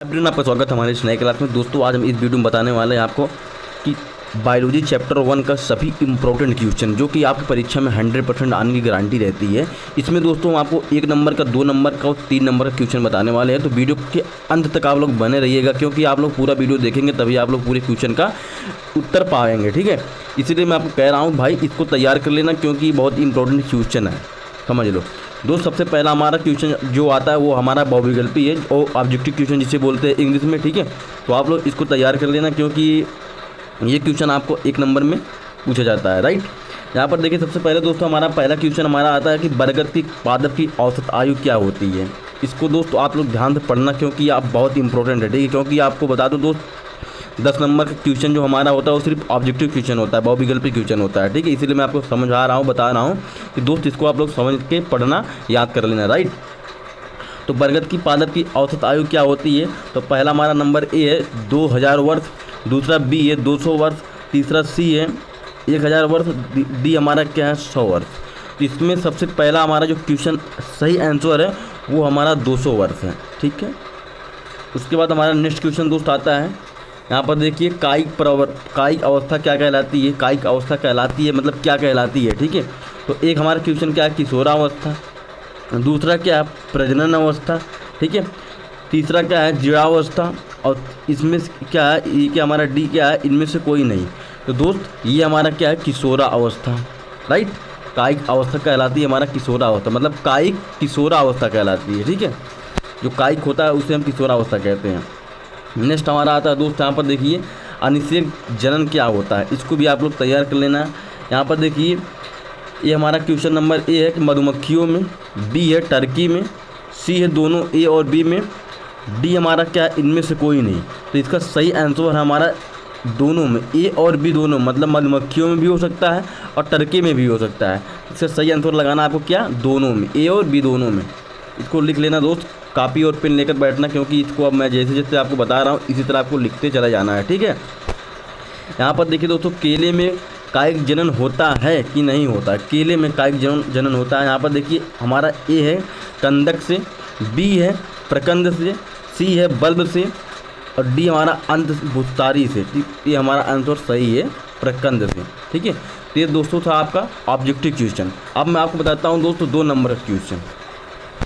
Everyone, आपका स्वागत है हमारे इस नए क्लास में। दोस्तों, आज हम इस वीडियो में बताने वाले हैं आपको कि बायोलॉजी चैप्टर 1 का सभी इंपॉर्टेंट क्वेश्चन जो कि आपकी परीक्षा में 100% आने की गारंटी रहती है। इसमें दोस्तों हम आपको 1 नंबर का, 2 नंबर का और 3 नंबर का क्वेश्चन बताने वाले हैं। तो वीडियो के अंत तक आप लोग बने रहिएगा, क्योंकि आप लोग पूरा वीडियो देखेंगे तभी आप लोग पूरे क्वेश्चन का उत्तर पाएंगे। ठीक है, इसीलिए मैं आपको कह रहा हूँ भाई, इसको तैयार कर लेना, क्योंकि बहुत इंपॉर्टेंट क्वेश्चन है, समझ लो। दोस्त, सबसे पहला हमारा क्वेश्चन जो आता है वो हमारा बहुविकल्पी है और ऑब्जेक्टिव क्वेश्चन जिसे बोलते हैं इंग्लिश में। ठीक है, तो आप लोग इसको तैयार कर लेना, क्योंकि ये क्वेश्चन आपको 1 नंबर में पूछा जाता है। राइट, यहाँ पर देखिए, सबसे पहले दोस्तों हमारा पहला क्वेश्चन हमारा आता है कि बरगद की पादप की औसत आयु क्या होती है। इसको दोस्तों आप लोग ध्यान से पढ़ना, क्योंकि आप बहुत इंपॉर्टेंट है। ठीक है, क्योंकि आपको बता दो दोस्त, 10 नंबर का क्वेश्चन जो हमारा होता है वो सिर्फ ऑब्जेक्टिव क्वेश्चन होता है, बहुविकल्पी क्वेश्चन होता है। ठीक है, इसीलिए मैं आपको समझा रहा हूँ, बता रहा हूँ कि दोस्त इसको आप लोग समझ के पढ़ना, याद कर लेना। राइट, तो बरगद की पादप की औसत आयु क्या होती है। तो पहला हमारा नंबर ए है 2000 वर्ष, दूसरा बी है 200 वर्ष, तीसरा सी है 1000 वर्ष, डी हमारा क्या है 100 वर्ष। तो इसमें सबसे पहला हमारा जो क्वेश्चन सही आंसर है वो हमारा 200 वर्ष है। ठीक है, उसके बाद हमारा नेक्स्ट क्वेश्चन दोस्त आता है, यहाँ पर देखिए, कायिक अवस्था क्या कहलाती है। कायिक अवस्था कहलाती है मतलब क्या कहलाती है। ठीक है, तो एक हमारा क्वेश्चन क्या है, किशोरावस्था, दूसरा क्या है प्रजनन अवस्था। ठीक है, तीसरा क्या है जीवावस्था, और इसमें क्या है, ये क्या हमारा डी क्या है, इनमें से कोई नहीं। तो दोस्त ये हमारा क्या है, किशोरा अवस्था। राइट, कायिक अवस्था कहलाती है हमारा किशोरा अवस्था, मतलब कायिक किशोरा अवस्था कहलाती है। ठीक है, जो कायिक होता है उसे हम किशोरा अवस्था कहते हैं। नेक्स्ट हमारा आता है दोस्त, यहाँ पर देखिए, अनिषेक जनन क्या होता है। इसको भी आप लोग तैयार कर लेना है। यहाँ पर देखिए, ये हमारा क्वेश्चन नंबर ए है कि मधुमक्खियों में, बी है टर्की में, सी है दोनों ए और बी में, डी हमारा क्या है, इनमें से कोई नहीं। तो इसका सही आंसर है हमारा दोनों में, ए और बी दोनों, मतलब मधुमक्खियों में भी हो सकता है और टर्की में भी हो सकता है। इसका सही आंसर लगाना आपको क्या, दोनों में, ए और बी दोनों में। इसको लिख लेना दोस्त, कॉपी और पेन लेकर बैठना, क्योंकि इसको अब मैं जैसे जैसे आपको बता रहा हूँ इसी तरह आपको लिखते चला जाना है। ठीक है, यहाँ पर देखिए दोस्तों, केले में कायिक जनन होता है कि नहीं होता है। केले में कायिक जनन होता है। यहाँ पर देखिए, हमारा ए है कंदक से, बी है प्रकंद से, सी है बल्ब से, और डी हमारा अंत भुस्तारी से। ये हमारा आंसर सही है, प्रकंद से। ठीक है, तो ये दोस्तों था आपका ऑब्जेक्टिव क्वेश्चन। अब मैं आपको बताता हूँ दोस्तों 2 नंबर का क्वेश्चन।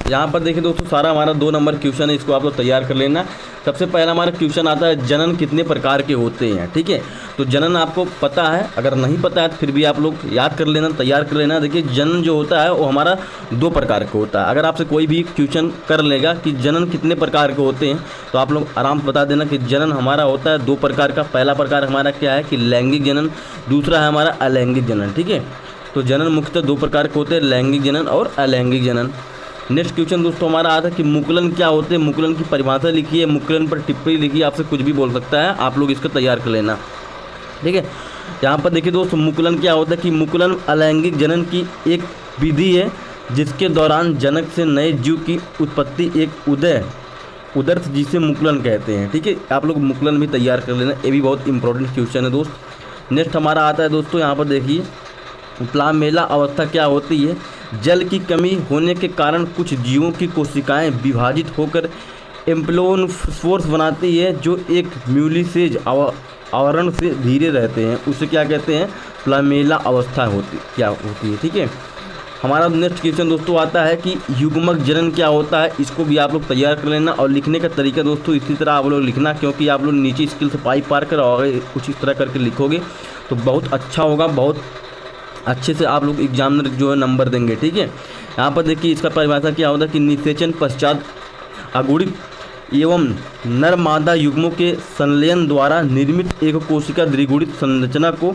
यहाँ पर देखिए दोस्तों, सारा हमारा 2 नंबर क्वेश्चन है, इसको आप लोग तैयार कर लेना। सबसे पहला हमारा क्वेश्चन आता है, जनन कितने प्रकार के होते हैं। ठीक है, तो जनन आपको पता है, अगर नहीं पता है तो फिर भी आप लोग याद कर लेना, तैयार कर लेना। देखिए, जनन जो होता है वो हमारा 2 प्रकार का होता है। अगर आपसे कोई भी क्वेश्चन कर लेगा कि जनन कितने प्रकार के होते हैं, तो आप लोग आराम से बता देना कि जनन हमारा होता है 2 प्रकार का। पहला प्रकार हमारा क्या है कि लैंगिक जनन, दूसरा है हमारा अलैंगिक जनन। ठीक है, तो जनन मुख्यतः 2 प्रकार के होते हैं, लैंगिक जनन और अलैंगिक जनन। नेक्स्ट क्वेश्चन दोस्तों हमारा आता है कि मुकुलन क्या होते हैं। मुकुलन की परिभाषा लिखिए, मुकुलन पर टिप्पणी लिखिए, आपसे कुछ भी बोल सकता है, आप लोग इसको तैयार कर लेना। ठीक है, यहाँ पर देखिए दोस्तों, मुकुलन क्या होता है कि मुकुलन अलैंगिक जनन की एक विधि है, जिसके दौरान जनक से नए जीव की उत्पत्ति एक उदर जिसे मुकुलन कहते हैं। ठीक है, आप लोग मुकुलन भी तैयार कर लेना, ये भी बहुत इंपॉर्टेंट क्वेश्चन है दोस्त। नेक्स्ट हमारा आता है दोस्तों, यहाँ पर देखिए, प्लामेला अवस्था क्या होती है। जल की कमी होने के कारण कुछ जीवों की कोशिकाएं विभाजित होकर एम्ब्लियोस्पोर्स बनाती है, जो एक म्यूलिसेज आवरण से धीरे रहते हैं, उसे क्या कहते हैं, प्लामेला अवस्था क्या होती है। ठीक है, हमारा नेक्स्ट क्वेश्चन दोस्तों आता है कि युग्मक जनन क्या होता है। इसको भी आप लोग तैयार कर लेना, और लिखने का तरीका दोस्तों इसी तरह आप लोग लिखना, क्योंकि आप लोग नीचे स्किल से पाई पार कर और कुछ इस तरह करके लिखोगे तो बहुत अच्छा होगा, बहुत अच्छे से आप लोग एग्जामिनर जो है नंबर देंगे। ठीक है, यहाँ पर देखिए, इसका परिभाषा क्या होता है कि निषेचन पश्चात अगुणित एवं नर मादा युग्मों के संलयन द्वारा निर्मित एक कोशिका द्विगुणित संरचना को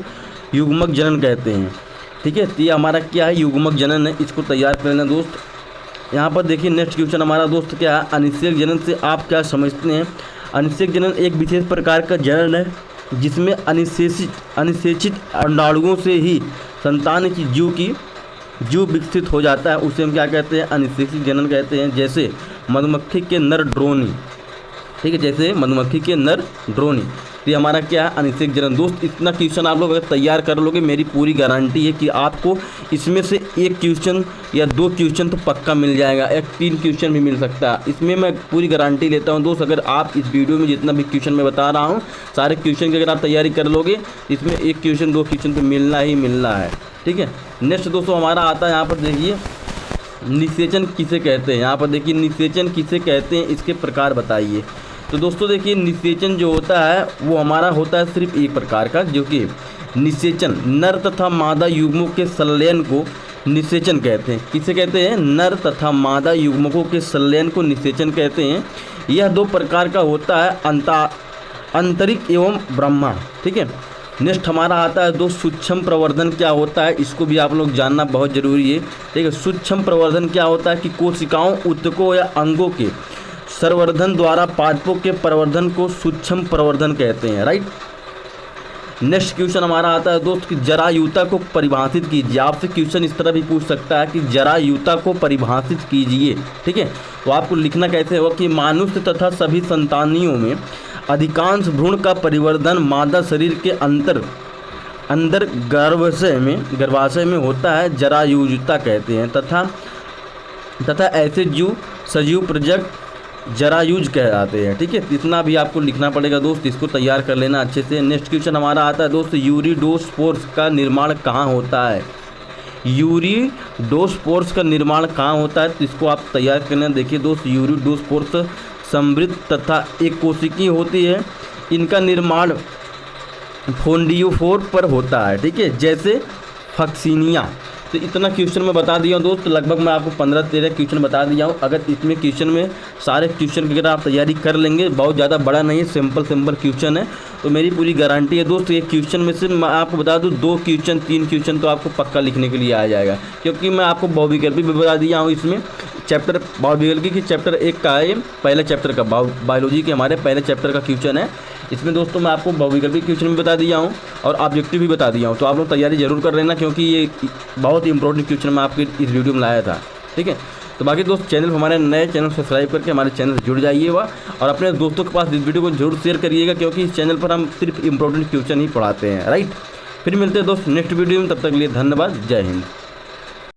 युग्मक जनन कहते हैं। ठीक है, तो ये हमारा क्या है, युग्मक जनन है, इसको तैयार कर लेना दोस्त। यहाँ पर देखिए, नेक्स्ट क्वेश्चन हमारा दोस्त क्या है, अनिषेक जनन से आप क्या समझते हैं। अनिषेक जनन एक विशेष प्रकार का जनन है, जिसमें अनिषेचित अंडाणुओं से ही संतान की जीव विकसित हो जाता है, उसे हम क्या कहते हैं, अनिषेचित जनन कहते हैं। जैसे मधुमक्खी के नर ड्रोनी, ठीक है, जैसे मधुमक्खी के नर ड्रोन। ये हमारा क्या है, अनिषेक जनन। दोस्त इतना क्वेश्चन आप लोग अगर तैयार कर लोगे, मेरी पूरी गारंटी है कि आपको इसमें से एक क्वेश्चन या 2 क्वेश्चन तो पक्का मिल जाएगा, एक 3 क्वेश्चन भी मिल सकता है। इसमें मैं पूरी गारंटी लेता हूं दोस्त। अगर आप इस वीडियो में जितना भी क्वेश्चन मैं बता रहा हूं, सारे क्वेश्चन की अगर आप तैयारी कर लोगे, इसमें 1 क्वेश्चन 2 क्वेश्चन तो मिलना ही मिलना है। ठीक है, नेक्स्ट दोस्तों हमारा आता है यहाँ पर देखिए, निषेचन किसे कहते हैं। यहाँ पर देखिए, निषेचन किसे कहते हैं, इसके प्रकार बताइए। तो दोस्तों देखिए, निषेचन जो होता है वो हमारा होता है सिर्फ एक प्रकार का, जो कि निषेचन नर तथा मादा युग्मों के संलयन को निषेचन कहते हैं। किसे कहते हैं, नर तथा मादा युग्मकों के संलयन को निषेचन कहते हैं। यह 2 प्रकार का होता है, आंतरिक एवं ब्रह्मा। ठीक है, नेक्स्ट हमारा आता है दोस्त सूक्ष्म प्रवर्धन क्या होता है, इसको भी आप लोग जानना बहुत ज़रूरी है। ठीक है, सूक्ष्म प्रवर्धन क्या होता है कि कोशिकाओं, ऊतकों या अंगों के संवर्धन द्वारा पादपों के प्रवर्धन को सूक्ष्म प्रवर्धन कहते हैं। राइट, नेक्स्ट क्वेश्चन हमारा आता है दोस्त कि जरायुता को परिभाषित कीजिए। आपसे क्वेश्चन इस तरह भी पूछ सकता है कि जरायुता को परिभाषित कीजिए। ठीक है, तो आपको लिखना कैसे होगा कि मनुष्य तथा सभी संतानियों में अधिकांश भ्रूण का परिवर्धन मादा शरीर के अंदर गर्भाशय में होता है, जरायुता कहते हैं। तथा ऐसे जीव सजीव प्रजक जरायुज कहलाते हैं। ठीक है, इतना भी आपको लिखना पड़ेगा दोस्त, इसको तैयार कर लेना अच्छे से। नेक्स्ट क्वेश्चन हमारा आता है दोस्त, यूरिडोस्पोर्स का निर्माण कहाँ होता है। यूरिडोस्पोर्स का निर्माण कहाँ होता है, तो इसको आप तैयार करना। देखिए दोस्त, यूरिडोस्पोर्स समृद्ध तथा एक कोशिकीय होती है। इनका निर्माण फोन्डियोफोर पर होता है। ठीक है, जैसे फक्सीनिया। तो इतना क्वेश्चन मैं बता दिया हूँ दोस्त, लगभग मैं आपको 15-13 क्वेश्चन बता दिया हूँ। अगर इसमें क्वेश्चन में सारे क्वेश्चन की अगर आप तैयारी कर लेंगे, बहुत ज़्यादा बड़ा नहीं है, सिंपल क्वेश्चन है, तो मेरी पूरी गारंटी है दोस्त, ये क्वेश्चन में से मैं आपको बता दूँ 2 क्वेश्चन 3 क्वेश्चन तो आपको पक्का लिखने के लिए आ जाएगा, क्योंकि मैं आपको बहुविकल्पी भी बता दिया हूँ। इसमें चैप्टर बहुविकल्पी की चैप्टर 1 का है, पहले चैप्टर का बायोलॉजी के हमारे पहले चैप्टर का क्वेश्चन है। इसमें दोस्तों मैं आपको बहुविकल्पी क्वेश्चन भी बता दिया हूँ और ऑब्जेक्टिव भी बता दिया हूँ, तो आप लोग तैयारी जरूर कर लेना, क्योंकि ये बहुत ही इंपॉर्टेंट क्वेश्चन मैं आपके इस वीडियो में लाया था। ठीक है, तो बाकी दोस्त चैनल हमारे नए चैनल सब्सक्राइब करके हमारे चैनल से जुड़ जाइएगा और अपने दोस्तों के पास इस वीडियो को जरूर शेयर करिएगा, क्योंकि इस चैनल पर हम सिर्फ इंपॉर्टेंट क्वेश्चन ही पढ़ाते हैं। राइट, फिर मिलते हैं दोस्त नेक्स्ट वीडियो में, तब तक के लिए धन्यवाद, जय हिंद।